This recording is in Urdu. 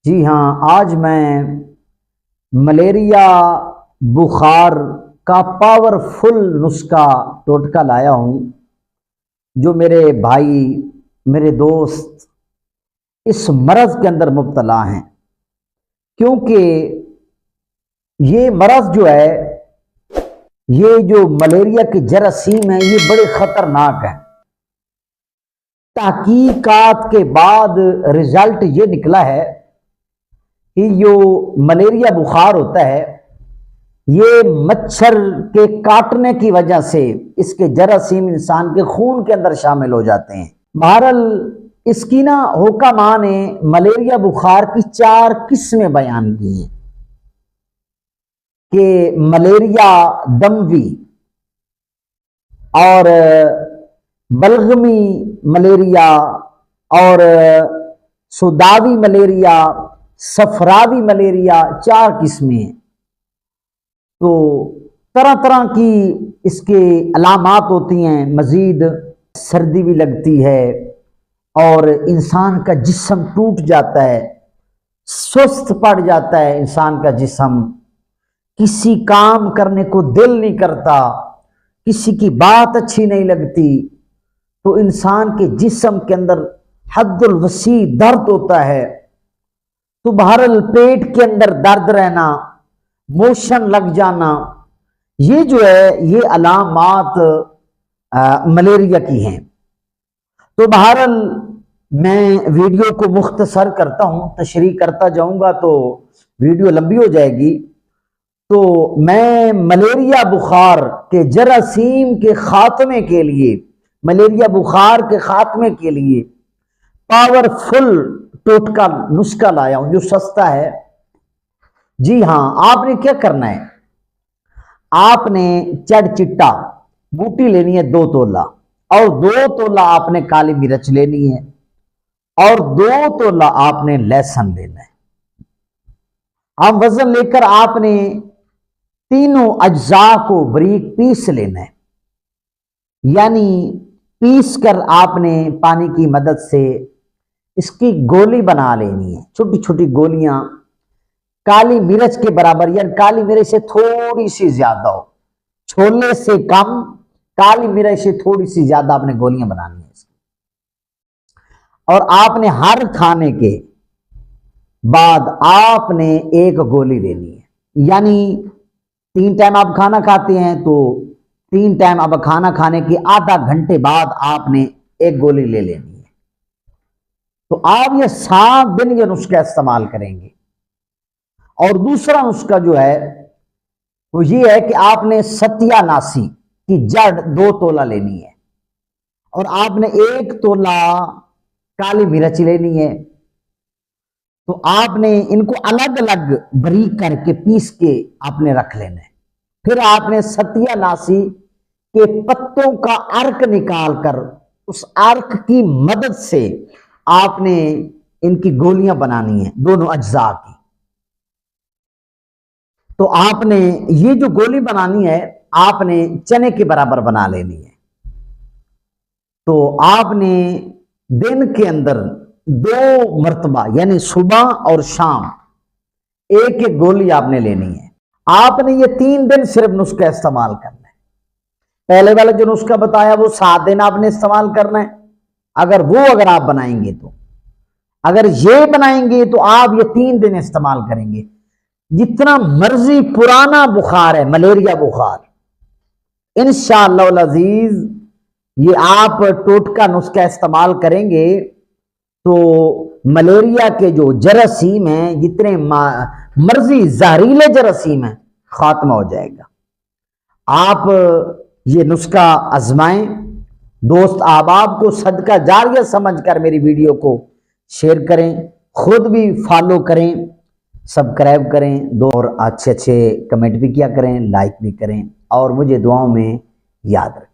جی ہاں، آج میں ملیریا بخار کا پاورفل نسخہ ٹوٹکا لایا ہوں جو میرے بھائی میرے دوست اس مرض کے اندر مبتلا ہیں، کیونکہ یہ مرض جو ہے، یہ جو ملیریا کے جراثیم ہیں، یہ بڑے خطرناک ہیں۔ تحقیقات کے بعد رزلٹ یہ نکلا ہے کہ جو ملیریا بخار ہوتا ہے، یہ مچھر کے کاٹنے کی وجہ سے اس کے جراثیم انسان کے خون کے اندر شامل ہو جاتے ہیں۔ بہرحال اس کی حکماء نے ملیریا بخار کی 4 قسمیں بیان کی ہیں کہ ملیریا دموی اور بلغمی ملیریا اور سوداوی ملیریا، صفراوی ملیریا، 4 قسمیں ہیں۔ تو طرح طرح کی اس کے علامات ہوتی ہیں، مزید سردی بھی لگتی ہے اور انسان کا جسم ٹوٹ جاتا ہے، سست پڑ جاتا ہے انسان کا جسم، کسی کام کرنے کو دل نہیں کرتا، کسی کی بات اچھی نہیں لگتی، تو انسان کے جسم کے اندر حد الوسیع درد ہوتا ہے۔ تو بہرحال پیٹ کے اندر درد رہنا، موشن لگ جانا، یہ جو ہے یہ علامات ملیریا کی ہیں۔ تو بہرحال میں ویڈیو کو مختصر کرتا ہوں، تشریح کرتا جاؤں گا تو ویڈیو لمبی ہو جائے گی۔ تو میں ملیریا بخار کے جراثیم کے خاتمے کے لیے، ملیریا بخار کے خاتمے کے لیے پاورفل ٹوٹکا نسخہ لایا ہوں جو سستا ہے۔ جی ہاں، آپ نے کیا کرنا ہے، آپ نے چڑ چٹا بوٹی لینی ہے 2 تولہ، اور 2 تولہ آپ نے کالی مرچ لینی ہے، اور 2 تولہ آپ نے لہسن لینا ہے۔ اب وزن لے کر آپ نے تینوں اجزاء کو باریک پیس لینا ہے، یعنی پیس کر آپ نے پانی کی مدد سے اس کی گولی بنا لینی ہے، چھوٹی چھوٹی گولیاں کالی مرچ کے برابر، یعنی کالی مرچ سے تھوڑی سی زیادہ ہو، چھولے سے کم، کالی مرچ سے تھوڑی سی زیادہ آپ نے گولیاں بنانی ہیں اس کی۔ اور آپ نے ہر کھانے کے بعد آپ نے 1 گولی لینی ہے، یعنی 3 ٹائم آپ کھانا کھاتے ہیں تو 3 ٹائم اب کھانا کھانے کے آدھا گھنٹے بعد آپ نے 1 گولی لے لینی ہے۔ تو آپ یہ 7 دن یہ نسخہ استعمال کریں گے۔ اور دوسرا نسخہ جو ہے وہ یہ ہے کہ آپ نے ستیا ناسی کی جڑ 2 تولہ لینی ہے، اور آپ نے 1 تولہ کالی مرچ لینی ہے۔ تو آپ نے ان کو الگ الگ باریک کر کے پیس کے آپ نے رکھ لینا ہے۔ پھر آپ نے ستیا ناسی کے پتوں کا عرق نکال کر اس عرق کی مدد سے آپ نے ان کی گولیاں بنانی ہیں، دونوں اجزاء کی۔ تو آپ نے یہ جو گولی بنانی ہے آپ نے چنے کے برابر بنا لینی ہے۔ تو آپ نے دن کے اندر 2 مرتبہ، یعنی صبح اور شام 1 گولی آپ نے لینی ہے۔ آپ نے یہ 3 دن صرف نسخہ استعمال کرنا ہے۔ پہلے والا جو نسخہ بتایا وہ 7 دن آپ نے استعمال کرنا ہے، اگر آپ بنائیں گے تو، اگر یہ بنائیں گے تو آپ یہ 3 دن استعمال کریں گے۔ جتنا مرضی پرانا بخار ہے ملیریا بخار، انشاءاللہ العزیز یہ آپ ٹوٹکا نسخہ استعمال کریں گے تو ملیریا کے جو جراثیم ہیں، جتنے مرضی زہریلے جراثیم ہیں، خاتمہ ہو جائے گا۔ آپ یہ نسخہ آزمائیں، دوست احباب کو صدقہ جاریہ سمجھ کر میری ویڈیو کو شیئر کریں، خود بھی فالو کریں، سبسکرائب کریں، اور اچھے کمنٹ بھی کیا کریں، لائک بھی کریں، اور مجھے دعاؤں میں یاد رکھیں۔